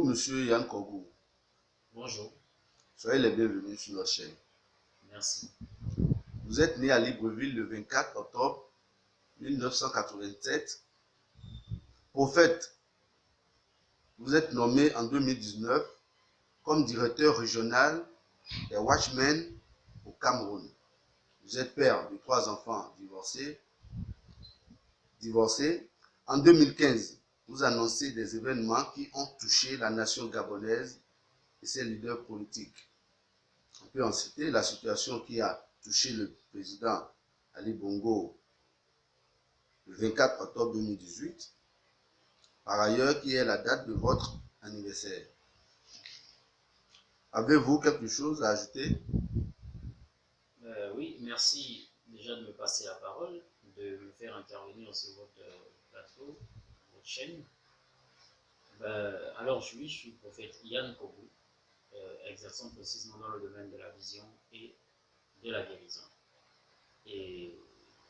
Monsieur Yann Kogou. Bonjour. Soyez les bienvenus sur notre chaîne. Merci. Vous êtes né à Libreville le 24 octobre 1987. Prophète, vous êtes nommé en 2019 comme directeur régional des Watchmen au Cameroun. Vous êtes père de 3 enfants divorcés. En 2015, vous annoncez des événements qui ont touché la nation gabonaise et ses leaders politiques. On peut en citer la situation qui a touché le président Ali Bongo le 24 octobre 2018, par ailleurs qui est la date de votre anniversaire. Avez-vous quelque chose à ajouter? Oui, merci déjà de me passer la parole, de me faire intervenir sur votre plateau, votre chaîne. Alors, je suis le prophète Yann Kogou, exerçant précisément dans le domaine de la vision et de la guérison. Et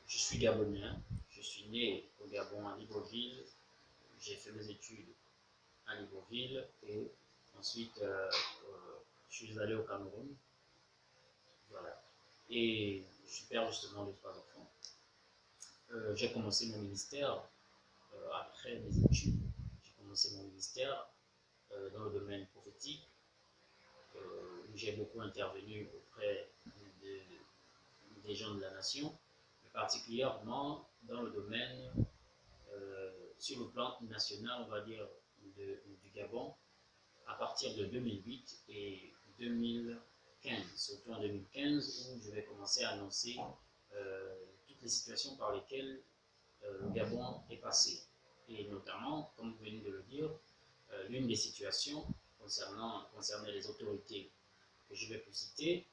je suis gabonais, je suis né au Gabon à Libreville, j'ai fait mes études à Libreville et ensuite je suis allé au Cameroun. Voilà. Et je suis père justement de 3 enfants. J'ai commencé mon ministère après mes études. J'ai commencé mon ministère dans le domaine prophétique, où j'ai beaucoup intervenu auprès des gens de la nation, mais particulièrement dans le domaine, sur le plan national, on va dire, du Gabon, à partir de 2008 et 2015, surtout en 2015, où je vais commencer à annoncer toutes les situations par lesquelles le Gabon est passé. Et notamment, comme vous venez de le dire, l'une des situations concernait les autorités que je vais vous citer.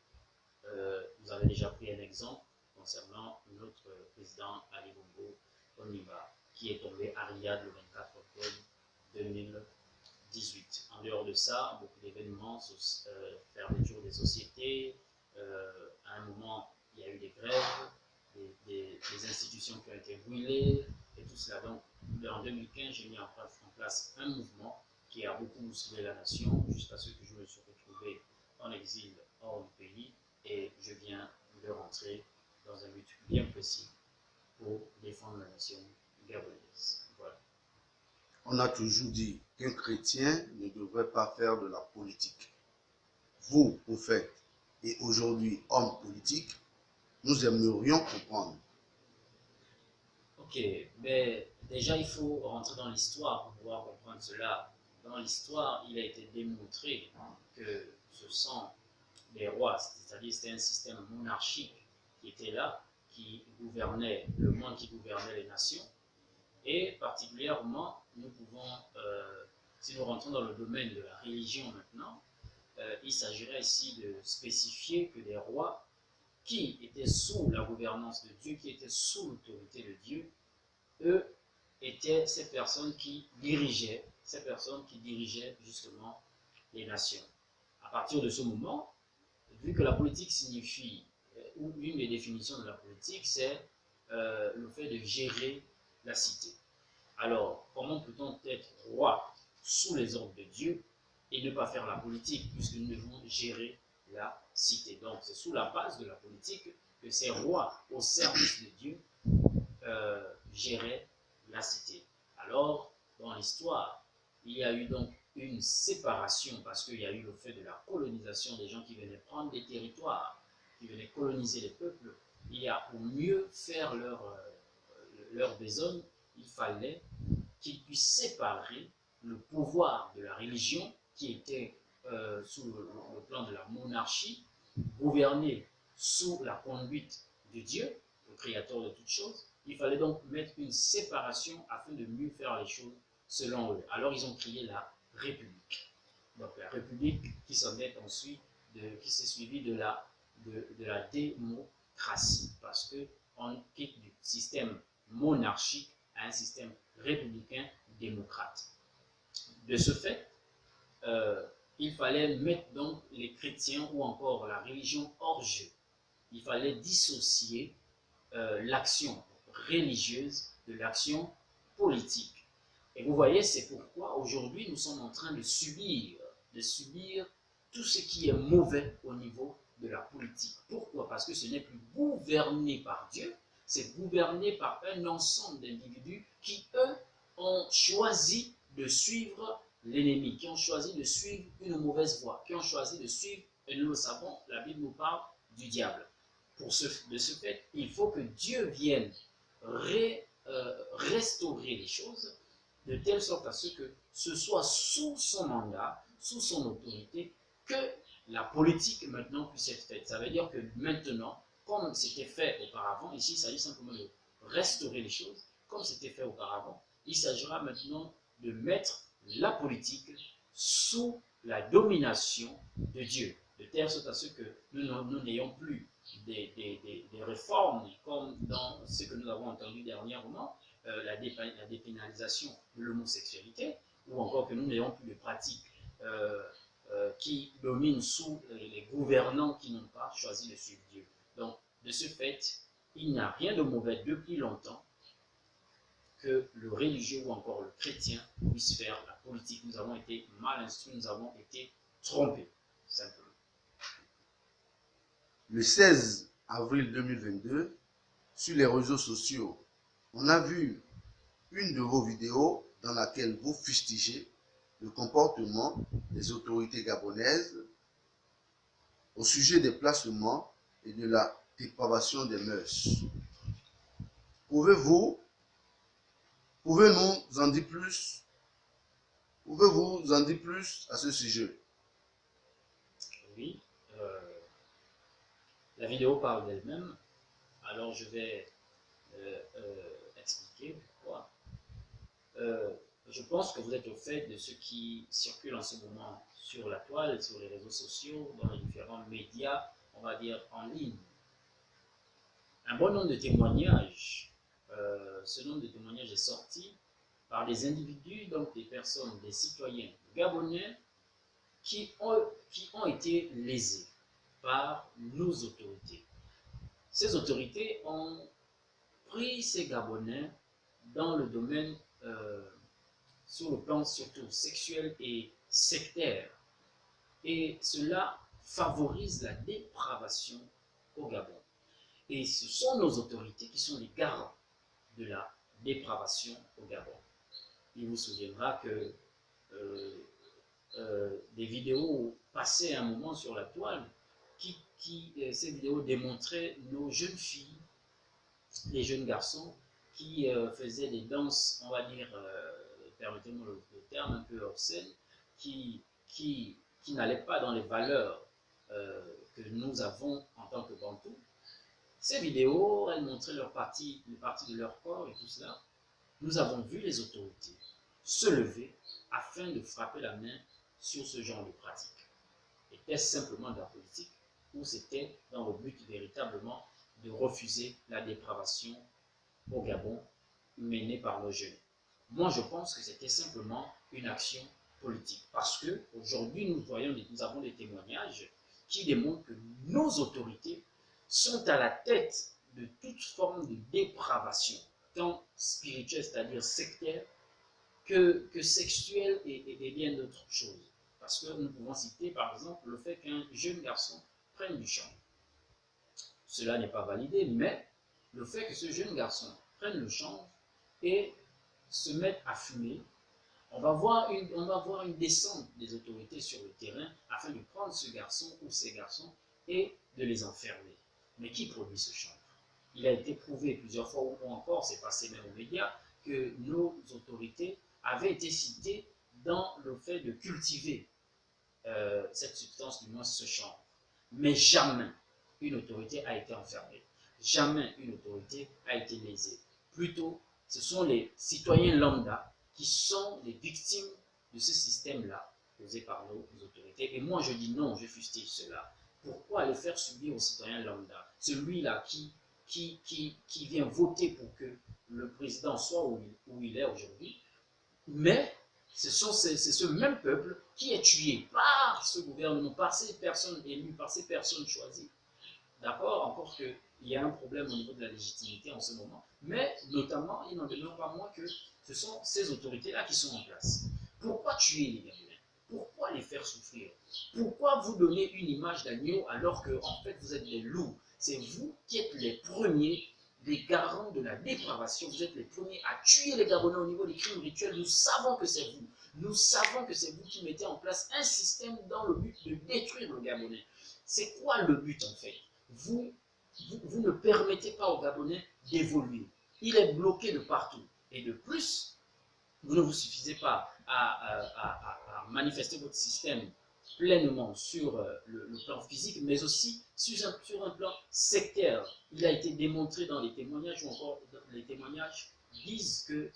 Vous avez déjà pris un exemple concernant notre président Ali Bongo Ondimba, qui est tombé à Riyad le 24 octobre 2018. En dehors de ça, beaucoup d'événements, fermeture des sociétés, à un moment, il y a eu des grèves, des institutions qui ont été brûlées, et tout cela. Donc, en 2015, j'ai mis en place un mouvement qui a beaucoup bousculé la nation, jusqu'à ce que je me suis retrouvé en exil hors du pays, et je viens de rentrer dans un but bien précis pour défendre la nation gabonaise. Voilà. On a toujours dit qu'un chrétien ne devrait pas faire de la politique. Vous, prophète, et aujourd'hui homme politique, nous aimerions comprendre. Ok, mais déjà il faut rentrer dans l'histoire pour pouvoir comprendre cela. Dans l'histoire, il a été démontré que ce sont les rois, c'est-à-dire c'était un système monarchique qui était là, qui gouvernait le monde, qui gouvernait les nations. Et particulièrement, nous pouvons, si nous rentrons dans le domaine de la religion maintenant, il s'agirait ici de spécifier que des rois qui étaient sous la gouvernance de Dieu, qui étaient sous l'autorité de Dieu, eux étaient ces personnes qui dirigeaient justement les nations. À partir de ce moment, vu que la politique signifie, ou une des définitions de la politique, c'est le fait de gérer la cité. Alors, comment peut-on être roi sous les ordres de Dieu et ne pas faire la politique, puisque nous devons gérer la cité? Donc, c'est sous la base de la politique que ces rois au service de Dieu géraient la cité. Alors, dans l'histoire, il y a eu donc une séparation, parce qu'il y a eu le fait de la colonisation des gens qui venaient prendre des territoires, qui venaient coloniser les peuples. Il y a, pour mieux faire leur besogne, il fallait qu'ils puissent séparer le pouvoir de la religion, qui était sous le plan de la monarchie, gouverné sous la conduite de Dieu, le créateur de toutes choses. Il fallait donc mettre une séparation afin de mieux faire les choses selon eux. Alors ils ont créé la République. Donc la République qui s'en est ensuite, qui s'est suivie de la démocratie, parce qu'on quitte du système monarchique à un système républicain démocrate. De ce fait, il fallait mettre donc les chrétiens ou encore la religion hors jeu. Il fallait dissocier l'action religieuse de l'action politique. Et vous voyez, c'est pourquoi aujourd'hui nous sommes en train de subir tout ce qui est mauvais au niveau de la politique. Pourquoi? Parce que ce n'est plus gouverné par Dieu, c'est gouverné par un ensemble d'individus qui, eux, ont choisi de suivre l'ennemi, qui ont choisi de suivre une mauvaise voie, qui ont choisi de suivre, et nous le savons, la Bible nous parle du diable. De ce fait, il faut que Dieu vienne restaurer les choses de telle sorte à ce que ce soit sous son mandat, sous son autorité, que la politique maintenant puisse être faite. Ça veut dire que maintenant, comme c'était fait auparavant, ici il s'agit simplement de restaurer les choses, comme c'était fait auparavant, il s'agira maintenant de mettre la politique sous la domination de Dieu, de telle sorte à ce que nous n'ayons plus des réformes comme dans ce que nous avons entendu dernièrement, la dépénalisation de l'homosexualité, ou encore que nous n'ayons plus de pratiques qui dominent sous les gouvernants qui n'ont pas choisi de suivre Dieu. Donc, de ce fait, il n'y a rien de mauvais depuis longtemps que le religieux ou encore le chrétien puisse faire la politique. Nous avons été mal instruits, nous avons été trompés, simplement. Le 16 avril 2022, sur les réseaux sociaux, on a vu une de vos vidéos dans laquelle vous fustigez le comportement des autorités gabonaises au sujet des placements et de la dépravation des mœurs. Pouvez-nous en dire plus? Pouvez-vous en dire plus à ce sujet? Oui, la vidéo parle d'elle-même, alors je vais expliquer pourquoi. Je pense que vous êtes au fait de ce qui circule en ce moment sur la toile, sur les réseaux sociaux, dans les différents médias, on va dire en ligne. Un bon nombre de témoignages, ce nombre de témoignages est sorti par des individus, donc des personnes, des citoyens gabonais qui ont été lésés par nos autorités. Ces autorités ont pris ces Gabonais dans le domaine, sur le plan surtout sexuel et sectaire. Et cela favorise la dépravation au Gabon. Et ce sont nos autorités qui sont les garants de la dépravation au Gabon. Il vous souviendra que des vidéos passaient un moment sur la toile, ces vidéos démontraient nos jeunes filles, les jeunes garçons qui faisaient des danses, on va dire, permettez-moi le terme, un peu obscène, qui n'allaient pas dans les valeurs que nous avons en tant que Bantous. Ces vidéos, elles montraient les parties de leur corps et tout cela. Nous avons vu les autorités se lever afin de frapper la main sur ce genre de pratique. Était-ce simplement de la politique ou c'était dans le but véritablement de refuser la dépravation au Gabon menée par nos jeunes? Moi, je pense que c'était simplement une action politique. Parce qu'aujourd'hui, nous avons des témoignages qui démontrent que nos autorités sont à la tête de toute forme de dépravation, tant spirituelle, c'est-à-dire sectaire, que sexuelle et bien d'autres choses. Parce que nous pouvons citer par exemple le fait qu'un jeune garçon prenne du chanvre. Cela n'est pas validé, mais le fait que ce jeune garçon prenne le chanvre et se mette à fumer, on va voir une descente des autorités sur le terrain afin de prendre ce garçon ou ces garçons et de les enfermer. Mais qui produit ce chanvre? Il a été prouvé plusieurs fois, ou encore, c'est passé même aux médias, que nos autorités avaient été citées dans le fait de cultiver cette substance, du moins ce chanvre. Mais jamais une autorité a été enfermée. Jamais une autorité a été lésée. Plutôt, ce sont les citoyens lambda qui sont les victimes de ce système-là posé par nos autorités. Et moi, je dis non, je fustige cela. Pourquoi le faire subir aux citoyens lambda? Celui-là qui vient voter pour que le président soit où il est aujourd'hui, mais c'est ce même peuple qui est tué par ce gouvernement, par ces personnes élues, par ces personnes choisies, D'accord? Encore qu'il y a un problème au niveau de la légitimité en ce moment. Mais notamment, il n'en demeure pas moins que ce sont ces autorités-là qui sont en place. Pourquoi tuer les Gabonais? Pourquoi les faire souffrir? Pourquoi vous donner une image d'agneau alors que, en fait, vous êtes des loups? C'est vous qui êtes les premiers, les garants de la dépravation. Vous êtes les premiers à tuer les Gabonais au niveau des crimes rituels. Nous savons que c'est vous. Nous savons que c'est vous qui mettez en place un système dans le but de détruire le Gabonais. C'est quoi le but en fait? Vous ne permettez pas aux Gabonais d'évoluer. Il est bloqué de partout. Et de plus, vous ne vous suffisez pas à manifester votre système pleinement sur le plan physique, mais aussi sur un plan sectaire. Il a été démontré dans les témoignages, ou encore les témoignages disent que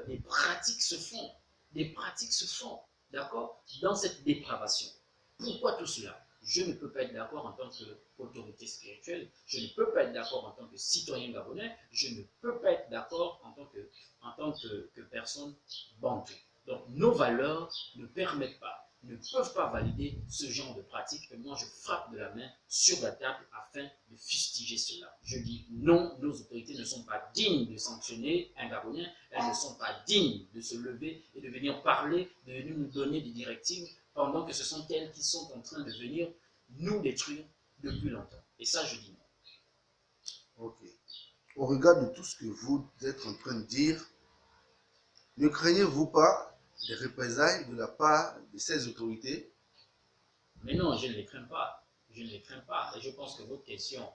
des pratiques se font. Des pratiques se font, d'accord, dans cette dépravation. Pourquoi tout cela? Je ne peux pas être d'accord en tant qu'autorité spirituelle, je ne peux pas être d'accord en tant que citoyen gabonais, je ne peux pas être d'accord en tant que personne bantou. Donc nos valeurs ne permettent pas, ne peuvent pas valider ce genre de pratique et moi je frappe de la main sur la table afin de fustiger cela. Je dis non, nos autorités ne sont pas dignes de sanctionner un Gabonais, elles ne sont pas dignes de se lever et de venir parler, de venir nous donner des directives pendant que ce sont elles qui sont en train de venir nous détruire depuis longtemps. Et ça, je dis non. Ok. Au regard de tout ce que vous êtes en train de dire, ne craignez-vous pas des représailles de la part de ces autorités? Mais non, je ne les crains pas. Je ne les crains pas. Et je pense que votre question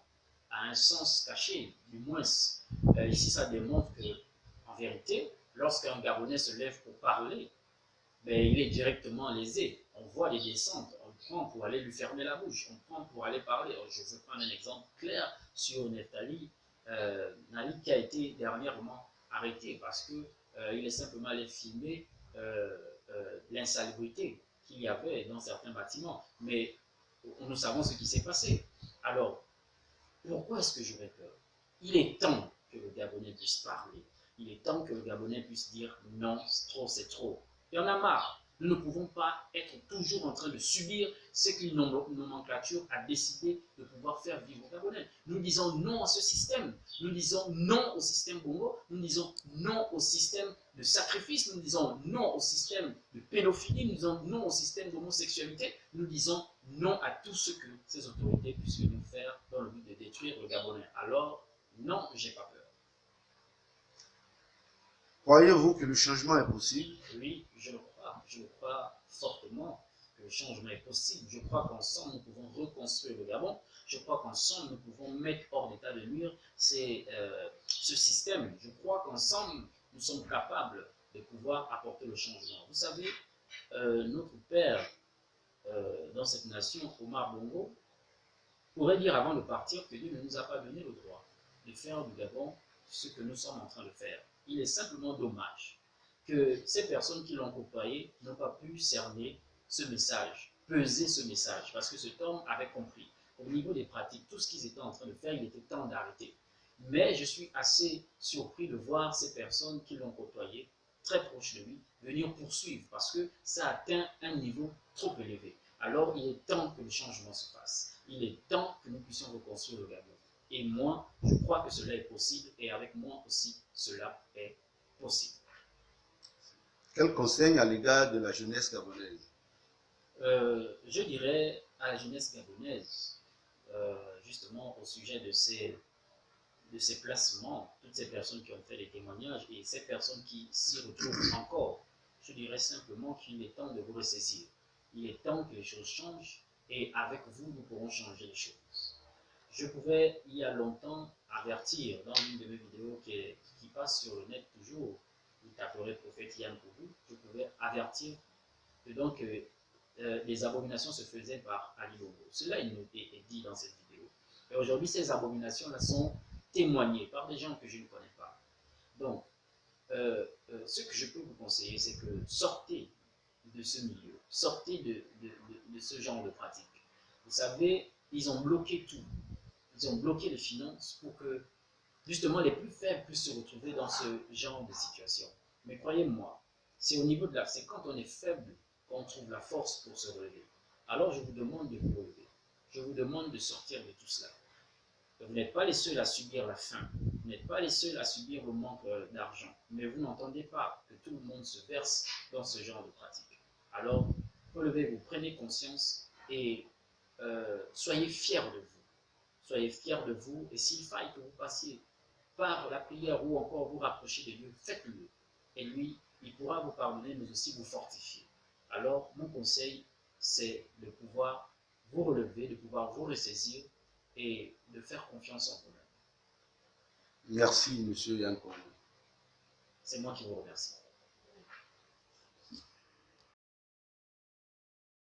a un sens caché, du moins. Ici, ça démontre que, en vérité, lorsqu'un Gabonais se lève pour parler, ben, il est directement lésé. On voit les descentes, on prend pour aller lui fermer la bouche, on prend pour aller parler. Je veux prendre un exemple clair sur Neftali Nali qui a été dernièrement arrêté parce qu'il est simplement allé filmer l'insalubrité qu'il y avait dans certains bâtiments. Mais nous savons ce qui s'est passé. Alors, pourquoi est-ce que j'aurais peur? Il est temps que le Gabonais puisse parler. Il est temps que le Gabonais puisse dire non, c'est trop, c'est trop. Il y en a marre. Nous ne pouvons pas être toujours en train de subir ce qu'une nomenclature a décidé de pouvoir faire vivre aux Gabonais. Nous disons non à ce système. Nous disons non au système Bongo. Nous disons non au système de sacrifice. Nous disons non au système de pédophilie. Nous disons non au système d'homosexualité. Nous disons non à tout ce que ces autorités puissent nous faire dans le but de détruire le Gabonais. Alors, non, j'ai pas peur. Croyez-vous que le changement est possible? Oui, je le crois. Je le crois fortement que le changement est possible. Je crois qu'ensemble, nous pouvons reconstruire le Gabon. Je crois qu'ensemble, nous pouvons mettre hors d'état de nuire ce système. Je crois qu'ensemble, nous sommes capables de pouvoir apporter le changement. Vous savez, notre père dans cette nation, Omar Bongo, pourrait dire avant de partir que Dieu ne nous a pas donné le droit de faire du Gabon ce que nous sommes en train de faire. Il est simplement dommage que ces personnes qui l'ont côtoyé n'ont pas pu cerner ce message, peser ce message, parce que cet homme avait compris. Au niveau des pratiques, tout ce qu'ils étaient en train de faire, il était temps d'arrêter. Mais je suis assez surpris de voir ces personnes qui l'ont côtoyé, très proches de lui, venir poursuivre, parce que ça atteint un niveau trop élevé. Alors il est temps que le changement se fasse. Il est temps que nous puissions reconstruire le Gabon. Et moi, je crois que cela est possible, et avec moi aussi, cela est possible. Quel conseil à l'égard de la jeunesse gabonaise? Je dirais à la jeunesse gabonaise, justement au sujet de ces placements, toutes ces personnes qui ont fait des témoignages et ces personnes qui s'y retrouvent encore, je dirais simplement qu'il est temps de vous ressaisir. Il est temps que les choses changent et avec vous, nous pourrons changer les choses. Je pouvais, il y a longtemps, avertir dans une de mes vidéos qui passe sur le net toujours, vous taperez prophète Yann Koubou, je pouvais avertir que donc les abominations se faisaient par Ali Bongo. Cela est dit dans cette vidéo. Et aujourd'hui, ces abominations-là sont témoignées par des gens que je ne connais pas. Donc, ce que je peux vous conseiller, c'est que sortez de ce milieu, sortez de ce genre de pratique. Vous savez, ils ont bloqué tout. Ils ont bloqué les finances pour que justement les plus faibles puissent se retrouver dans ce genre de situation. Mais croyez-moi, c'est au niveau de c'est quand on est faible qu'on trouve la force pour se relever. Alors je vous demande de vous relever. Je vous demande de sortir de tout cela. Vous n'êtes pas les seuls à subir la faim, vous n'êtes pas les seuls à subir le manque d'argent, mais vous n'entendez pas que tout le monde se verse dans ce genre de pratique. Alors, relevez-vous, prenez conscience et soyez fiers de vous. Soyez fiers de vous, et s'il faille que vous passiez par la prière ou encore vous rapprocher de Dieu, faites-le. Et lui, il pourra vous pardonner, mais aussi vous fortifier. Alors, mon conseil, c'est de pouvoir vous relever, de pouvoir vous ressaisir et de faire confiance en vous-même. Merci, monsieur Yann Kobo. C'est moi qui vous remercie.